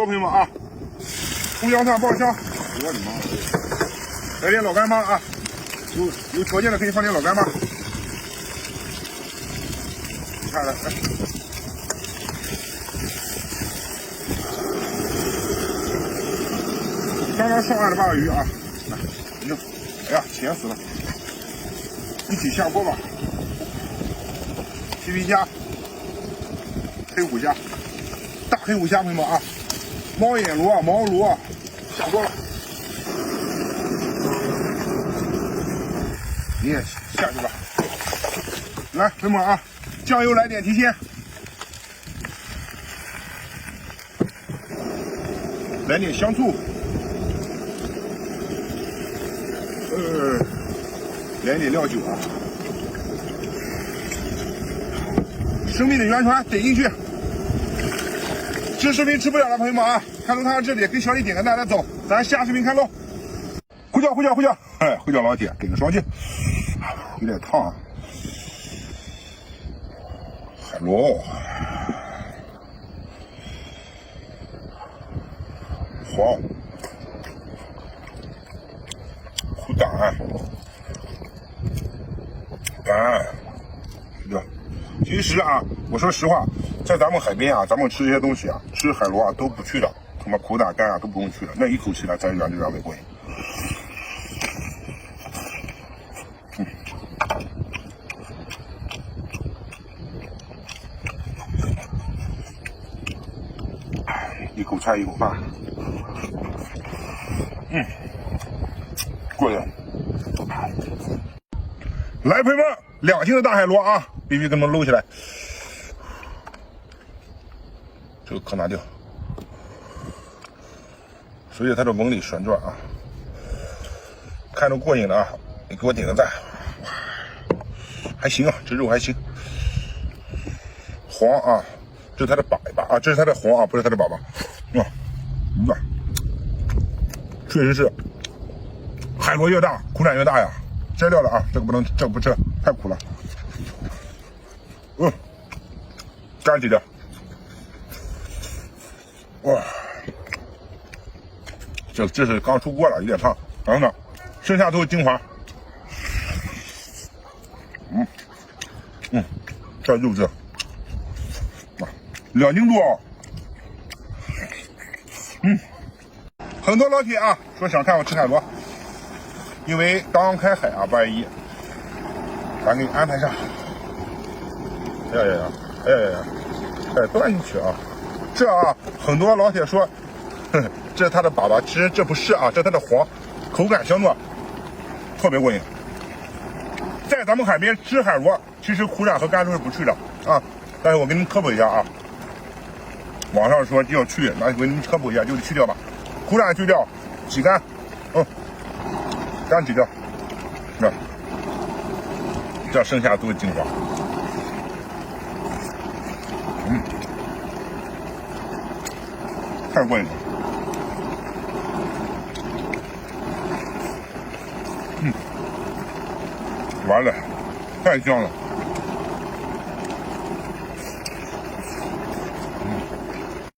多，朋友们啊！葱姜蒜爆香，我的妈！来点老干妈啊！有条件的可以放点老干妈。你看看，刚刚上岸的鲅鱼啊，哟，哎呀，咸死了！一起下锅吧。皮皮虾、黑虎虾、大黑虎虾，朋友们啊！猫眼螺、毛螺下锅了，你也下去吧。来，朋友们啊，酱油来点提鲜，来点香醋，来点料酒啊。生命的源泉得进去。这视频吃不了了，朋友们啊！看到这里，给小李点个赞，咱走，咱下视频看喽。呼叫，哎，呼叫老铁，给个双击，有点烫啊。海螺，黄，苦胆，干，对吧？其实啊，我说实话，在咱们海边啊，咱们吃这些东西啊，吃海螺啊都不去的，什么苦胆干啊都不用去的，那一口气呢，咱原汁原味过瘾。一口菜一口饭，过瘾。来，朋友们，2斤的大海螺啊，必须给他们搂起来。这个可拿掉，随着它的纹理旋转啊，看着过瘾的啊，你给我点个赞。还行啊，这肉还行。黄啊，这是它的粑粑啊，这是它的黄啊，不是它的粑粑。确实是海螺越大，苦胆越大呀。摘掉了啊，这个不能，这个不吃，太苦了。干几条。哇，这是刚出锅了，有点烫，然后呢，剩下都是精华。这肉质，2斤多哦。很多老铁啊说想看我吃海螺，因为刚开海啊，8月1，咱给你安排上。哎，端进去啊！这啊，很多老铁说，这是它的粑粑，其实这不是啊，这是它的黄，口感香糯，特别过瘾。在咱们海边吃海螺，其实苦胆和干都是不去的啊。但是我给你们科普一下啊，网上说就要去，那我给你们科普一下，就得去掉吧。苦胆去掉，挤干，干挤掉，这剩下都是精华。太过瘾了。完了，太香了。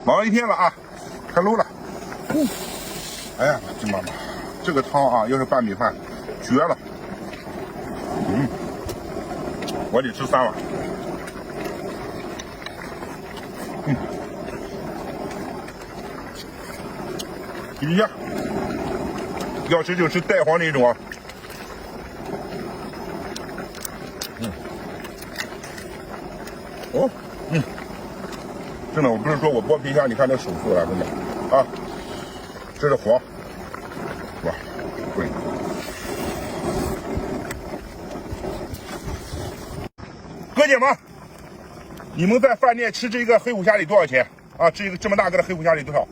忙了一天了啊，开搂了。哎呀，这妈妈，这个汤啊，要是拌米饭，绝了。我得吃3碗。皮皮虾，要吃就吃带黄那种啊。真的，我不是说我剥皮虾，你看这手速来真的啊，这是黄，哇，贵。哥姐们，你们在饭店吃这个黑虎虾里多少钱啊？这么大个的黑虎虾里多少？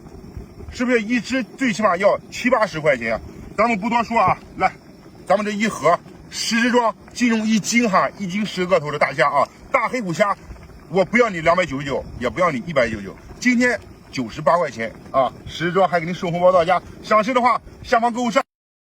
是不是一只最起码要70、80块钱啊？咱们不多说啊，来，咱们这一盒10只装，金融1斤哈，1斤10个头的大虾啊，大黑虎虾。我不要你299，也不要你199，今天98块钱啊，10装还给你送红包到家。想吃的话，下方购物上。